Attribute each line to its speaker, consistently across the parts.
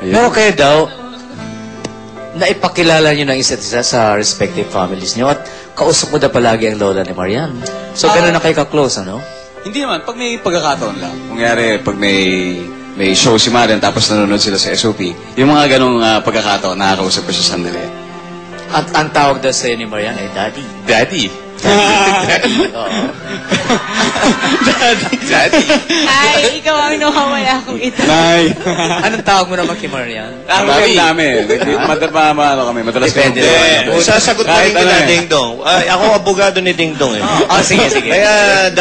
Speaker 1: Ayun.
Speaker 2: Pero kayo daw, naipakilala nyo ng isa't isa sa respective families nyo at kausap mo na palagi ang lola ni Marian. So, gano'n na kayo ka-close, ano?
Speaker 1: Hindi naman, pag may pagkakataon lang. Kungyari, pag may show si Marian tapos nanonood sila sa SOP, yung mga ganong pagkakataon, nakakausap ko siya sandali.
Speaker 2: At ang tawag daw sa'yo ni Marian ay Daddy.
Speaker 3: Daddy.
Speaker 2: Oo.
Speaker 3: Daddy.
Speaker 4: Ay, ikaw ang nawawala akong ito.
Speaker 1: Nay!
Speaker 2: Anong tawag mo naman kay Marian?
Speaker 1: Ang dami. Madalas
Speaker 2: Depende.
Speaker 5: Sasagot pa rin kita, Ding Dong. Ako abogado ni Ding Dong eh.
Speaker 2: Oh, sige, sige.
Speaker 5: Kaya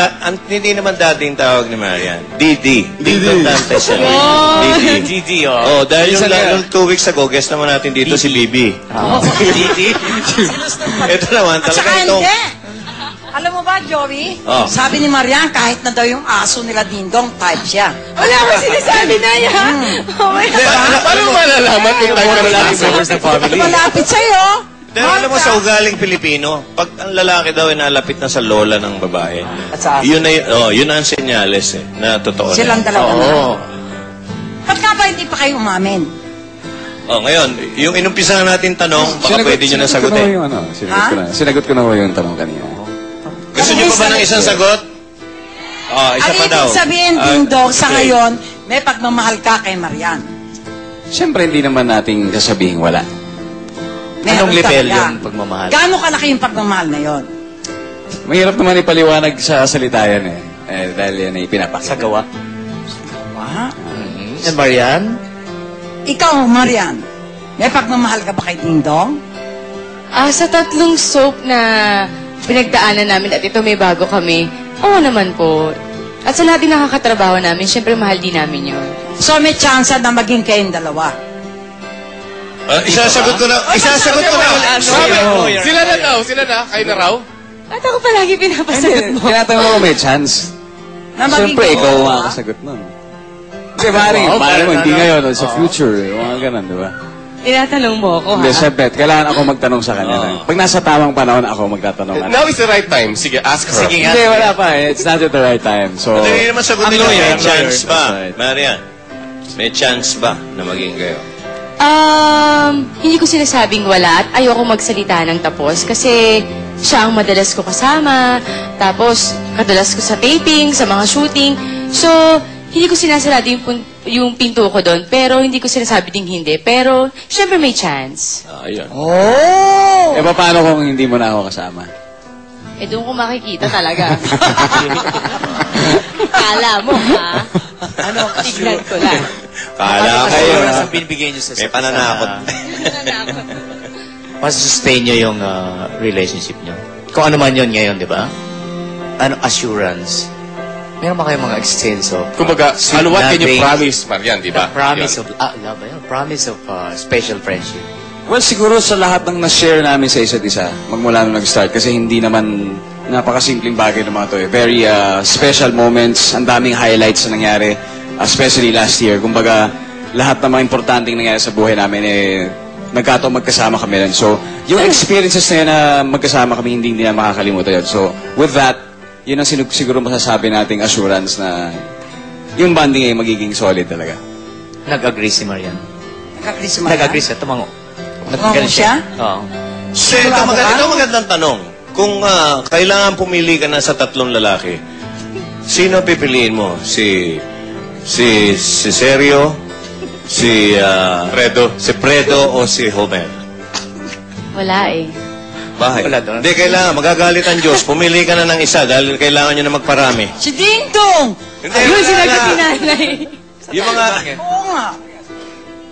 Speaker 5: hindi naman dating tawag ni Marian. Didi. Ding Dong Dantes siya. Didi.
Speaker 2: Didi, oh.
Speaker 5: Oh, dahil yung 2 weeks ago, guest naman natin dito si Bibi.
Speaker 2: Didi.
Speaker 5: Ito naman,
Speaker 6: At saka
Speaker 5: talaga itong...
Speaker 6: hindi. Alam mo ba, Joey?
Speaker 5: Oh.
Speaker 6: Sabi ni Marian, kahit na daw yung aso nila Dingdong, type siya.
Speaker 4: Wala ko sinasabi na yan. Oh my God.
Speaker 3: Paano mo malalaman kung tayo ka
Speaker 2: Malapit members ng family.
Speaker 6: Malapit sa'yo.
Speaker 5: Dahil alam mo sa ugaling Pilipino, pag ang lalaki daw ay nalapit na sa lola ng babae,
Speaker 2: At sa
Speaker 5: yun ang senyales eh, na totoo na.
Speaker 6: Silang dalawa na.
Speaker 2: Oo.
Speaker 6: Ba't nga ba hindi pa kayo umamin?
Speaker 5: Oh, ngayon, yung inumpisahan natin tanong, baka pwede nyo na
Speaker 1: Sinagot ko
Speaker 5: sagutin.
Speaker 1: yung Sinagot ko na ho yung tanong kanina.
Speaker 5: Gusto nyo pa ba ng isang sagot? Oh, isa
Speaker 6: Ang
Speaker 5: pa daw.
Speaker 6: ibig sabihin, Dingdong, sa ngayon, may pagmamahal ka kay Marian.
Speaker 1: Siyempre, hindi naman nating sasabihin wala.
Speaker 2: Anong
Speaker 6: Meron
Speaker 2: level
Speaker 6: talaga.
Speaker 2: yung pagmamahal?
Speaker 6: Gaano kalaki yung pagmamahal na yon?
Speaker 1: Mahirap naman ipaliwanag sa salita yan eh. Dahil yan ay pinapakita.
Speaker 2: Sa gawa?
Speaker 6: Wow.
Speaker 2: And Marian?
Speaker 6: Ikaw, Marian, may pagmamahal ka ba kay Dingdong?
Speaker 4: Sa 3 soap na pinagdaanan namin at ito may bago kami, oo naman po. At sa lahat din nakakatrabaho namin, syempre mahal din namin yun.
Speaker 6: So may chance na maging kayong dalawa.
Speaker 5: Isasagot ko na. Isasagot ko na.
Speaker 3: Sila na, kayo na raw.
Speaker 4: At ako palagi pinapasagot mo.
Speaker 1: Tinatanong mo kung may chance.
Speaker 6: Na maging
Speaker 1: Siyempre, ikaw
Speaker 6: kayo,
Speaker 1: ang
Speaker 6: ha?
Speaker 1: makasagot nun. Kasi maaaring mo, hindi ngayon, o sa future, mga ganun, di ba?
Speaker 4: Tinatanong mo ako,
Speaker 1: Hindi,
Speaker 4: ha?
Speaker 1: siyempre, kailangan ako magtanong sa kanya. Pag nasa tamang panahon, ako magtatanong.
Speaker 3: Now is the right time. Sige, ask her.
Speaker 2: Sige
Speaker 1: Hindi, wala pa eh. It's not at the right time. So,
Speaker 5: Hindi naman sagutin
Speaker 1: ang
Speaker 5: nyo.
Speaker 1: lawyer,
Speaker 5: May
Speaker 1: ang
Speaker 5: chance
Speaker 1: lawyer.
Speaker 5: ba?
Speaker 1: That's right.
Speaker 5: Marian, may chance ba na maging kayo?
Speaker 4: Hindi ko sinasabing wala at ayoko magsalita ng tapos kasi siya ang madalas ko kasama, tapos kadalas ko sa taping, sa mga shooting. So, hindi ko sinasarado yung pinto ko doon, pero hindi ko sinasabi ding hindi. Pero, syempre may chance.
Speaker 5: Ayun.
Speaker 6: Oh!
Speaker 1: Eh, paano kung hindi mo na ako kasama?
Speaker 4: Eh, doon ko makikita talaga. Kala mo, ha? Ano, tignan ko lang.
Speaker 5: Kala ko.
Speaker 2: Assurance ang binibigay nyo sa
Speaker 5: May pananakot.
Speaker 2: Mas sustain nyo yung relationship nyo. Kung ano man yun ngayon, di ba? Ano, assurance. Meron ba kayong mga exchange of...
Speaker 3: Kumbaga,
Speaker 2: sweet
Speaker 3: what can you
Speaker 2: loving?
Speaker 3: promise, Marian, di ba?
Speaker 2: Promise of... love ba yun? Promise of special friendship.
Speaker 1: Well, siguro sa lahat ng na-share namin sa isa't isa, magmula nung nag-start, kasi hindi naman napakasimpleng bagay ng mga to eh. Very special moments, ang daming highlights na nangyari, especially last year. Kumbaga, lahat ng mga importanteng nangyari sa buhay namin eh, nagkataon magkasama kami rin. So, yung experiences na yun na magkasama kami, hindi na makakalimutan yun. So, with that, yun ang siguro masasabi nating assurance na yung bonding ay magiging solid talaga.
Speaker 2: Nag-agree si Marian.
Speaker 6: Nag-agree si Marian?
Speaker 2: Nag-agree siya. Tumango.
Speaker 6: Tumango siya?
Speaker 2: Oo.
Speaker 5: So, ito magandang tanong. Kung kailangan pumili ka na sa 3 lalaki, sino pipiliin mo? Si Sergio, si Fredo o si Homer?
Speaker 4: Wala eh.
Speaker 5: Bakit?
Speaker 2: Wala doon.
Speaker 5: Hindi, kailangan. Magagalit ang Diyos. Pumili ka na ng isa dahil kailangan nyo na magparami.
Speaker 6: Si Dingdong!
Speaker 5: Hindi,
Speaker 4: Ayun,
Speaker 5: wala
Speaker 4: sinagot
Speaker 5: na.
Speaker 4: ni nanay.
Speaker 5: Yung mga...
Speaker 6: Oo nga.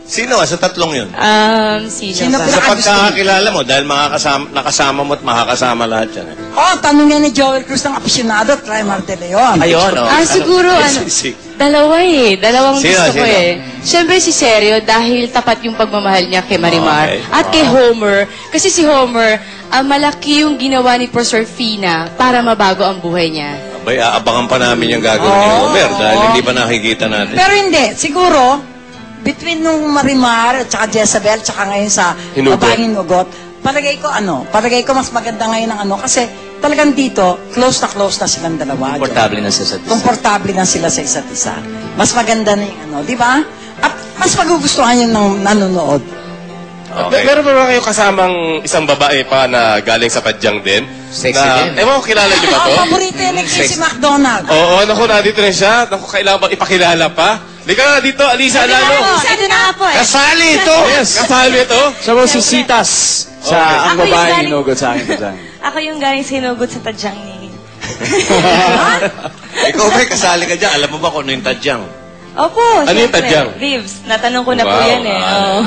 Speaker 5: Sino sa 3 yun?
Speaker 4: Sino
Speaker 6: Sino
Speaker 4: ba?
Speaker 5: Sa pagkakakilala mo, dahil nakasama mo at makakasama lahat yan. Eh.
Speaker 6: Tanong yan ni Joel Cruz ng aficionado, Try Marte Leon.
Speaker 2: Ayun, oh.
Speaker 4: Siguro, dalawa eh. Dalawang
Speaker 5: Sino,
Speaker 4: gusto ko
Speaker 5: sino?
Speaker 4: eh. Siyempre si Sergio, dahil tapat yung pagmamahal niya kay Marimar.
Speaker 5: Okay.
Speaker 4: At kay Homer. Kasi si Homer, malaki yung ginawa ni Professor Fina para mabago ang buhay niya.
Speaker 5: Abay, aabangan pa namin yung gagawin ni Homer dahil hindi pa nakikita natin.
Speaker 6: Pero hindi, siguro, between nung Marimar at saka Jezabel, tsaka ngayon sa
Speaker 3: Hinugot.
Speaker 6: babaeng hinugot, palagay ko mas maganda ngayon ang kasi talagang dito, close na silang dalawa.
Speaker 2: Komportable na sa isa't isa.
Speaker 6: Komportable na sila sa isa't isa. Mas maganda na yung di ba? At mas magugustuhan yun ng nanonood.
Speaker 5: Okay.
Speaker 3: Meron ba kayo kasamang isang babae pa na galing sa tadyang din?
Speaker 2: Sexy
Speaker 3: na,
Speaker 2: din.
Speaker 3: Ewan ko, kilala niyo ba to?
Speaker 6: Ang paborito yan si McDonald.
Speaker 3: Oo, naku, nandito rin siya. Naku, kailangan ba ipakilala pa? Lika nga dito, Alisa Alano.
Speaker 4: Ito na nga po eh.
Speaker 5: Kasali ito!
Speaker 3: Yes, kasali ito.
Speaker 1: Siya po si Sitas sa
Speaker 3: Okay.
Speaker 1: ang
Speaker 7: Ako yung
Speaker 1: babaeng
Speaker 7: galing-
Speaker 1: hinugod sa akin tadyang.
Speaker 7: Ako yung galing sinugot sa tadyang ni...
Speaker 5: Ikaw ba'y kasali ka dyan? Alam mo ba kung ano yung tadyang?
Speaker 7: Opo,
Speaker 3: Ano yung
Speaker 7: syempre.
Speaker 3: tadyang?
Speaker 7: Ribs. Natanong ko na po
Speaker 3: Wow.
Speaker 7: yan eh. Oo.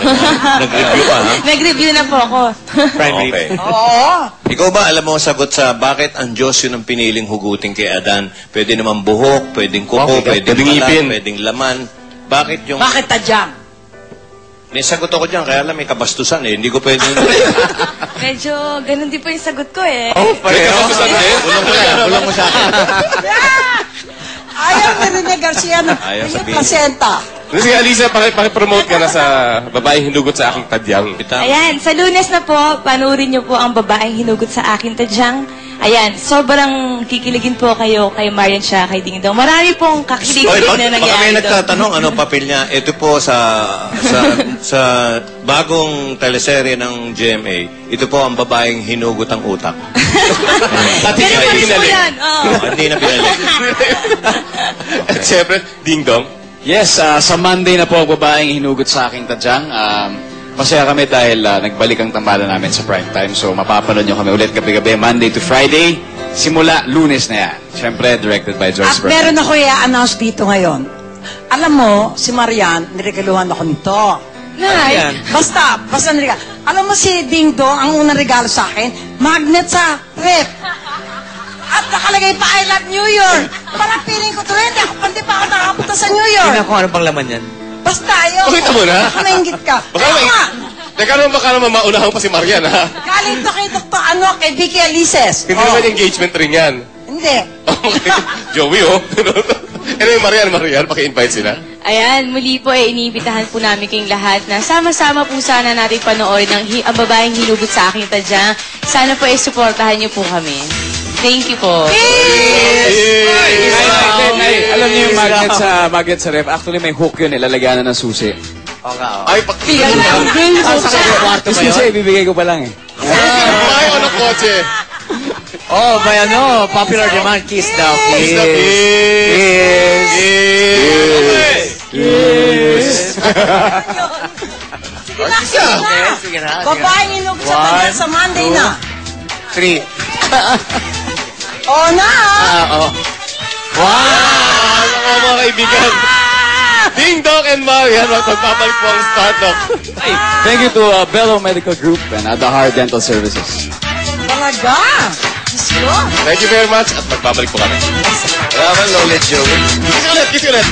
Speaker 5: Nag-review ka, ha?
Speaker 7: Nag-review na po ako.
Speaker 2: Prime rib.
Speaker 5: Okay.
Speaker 6: Oo.
Speaker 5: Ikaw ba, alam mo ang sagot sa bakit ang Diyos yun ang piniling hugutin kay Adan? Pwede naman buhok, pwedeng kuko,
Speaker 3: Okay,
Speaker 5: pwedeng
Speaker 3: pwedeng ngipin.
Speaker 5: balat, pwedeng laman. Bakit yung...
Speaker 6: Bakit tadyang?
Speaker 5: May sagot ako dyan, kaya alam may kabastusan eh. Hindi ko pwede...
Speaker 7: Medyo ganun din po yung sagot ko eh.
Speaker 3: May kabastusan din.
Speaker 5: Bulong mo sa akin.
Speaker 6: Ayaw ni Rene Garcia na
Speaker 5: Ayaw
Speaker 6: yung
Speaker 5: sabihin.
Speaker 6: placenta.
Speaker 3: Sige, Alisa, pakipromote ka na sa babaeng hinugot sa aking tadyang.
Speaker 5: Bitaw.
Speaker 7: Ayan, sa Lunes na po, panoorin niyo po ang babaeng hinugot sa akin tadyang. Ayan, sobrang kikiligin po kayo kay Marian siya, kay Ding Dong. Marami pong
Speaker 5: Oy,
Speaker 7: kakilig
Speaker 5: baka
Speaker 7: na
Speaker 5: may
Speaker 7: nangyari doon.
Speaker 5: nagtatanong ano papel niya. Ito po sa bagong teleserye ng GMA, ito po ang babaeng hinugot ang utak.
Speaker 3: At
Speaker 7: Pero
Speaker 3: hindi
Speaker 7: po
Speaker 3: pinalik.
Speaker 7: yan, oo.
Speaker 5: Hindi na pinalik.
Speaker 3: At syempre, Ding Dong.
Speaker 1: Yes, sa Monday na po ang babaeng hinugot sa aking tadyang. Masaya kami dahil nagbalik ang tambalan namin sa prime time. So mapapanood nyo kami ulit gabi-gabi, Monday to Friday. Simula Lunes na yan. Siyempre, directed by George
Speaker 6: At
Speaker 1: Bernal.
Speaker 6: meron ako i-announce dito ngayon. Alam mo, si Marian, niregaluhan ako nito.
Speaker 7: Nay,
Speaker 6: Basta niregalo. Alam mo si Ding Dong, ang unang regalo sa akin, magnet sa rep. At nakalagay pa, I love New York. Parang feeling ko tuloy, hindi pa ako nakapunta sa New York.
Speaker 2: Tingnan ko ano bang laman yan.
Speaker 6: Basta, ayoko.
Speaker 3: Pakita mo na.
Speaker 6: Baka nainggit ka.
Speaker 3: Baka
Speaker 6: Tama.
Speaker 3: baka naman maunahan pa si Marian, ha?
Speaker 6: Galing to kay Dr. kay Vicky Alices.
Speaker 3: Hindi naman engagement ring yan.
Speaker 6: Hindi.
Speaker 3: Okay. Joey, oh. Anyway, Marian, paki-invite sila.
Speaker 4: Ayan, muli po iniimbitahan po namin kayong lahat na sama-sama po sana natin panoorin ang babaeng hinugot sa aking tadyang. Sana po suportahan niyo po kami. Thank you po.
Speaker 1: Alam niyo yung magnet sa ref, actually may hook yun, ilalagyan na ng susi.
Speaker 2: Oo nga, oo.
Speaker 3: Ay,
Speaker 2: Kwarto ba
Speaker 1: Yung
Speaker 2: yun?
Speaker 1: susi, ibibigay ko pa lang eh.
Speaker 3: Ay, ano kotse?
Speaker 2: Oh, may ano, popular demand, kiss daw.
Speaker 3: Kiss the
Speaker 2: Kiss.
Speaker 3: Artista.
Speaker 2: Okay, sige na.
Speaker 6: Babaeng inugot sa kanya sa Monday na.
Speaker 2: 3.
Speaker 6: Oo na.
Speaker 2: Oo.
Speaker 3: Ano mga kaibigan? Ding Dong and Marian, magpapabalik po ang Start Up.
Speaker 1: Thank you to Bello Medical Group and Adahar Dental Services.
Speaker 6: Talaga. Diyos ko.
Speaker 3: Thank you very much at magbabalik po kami.
Speaker 5: Kaya ka knowledge, Joey.
Speaker 3: Kiss ulit!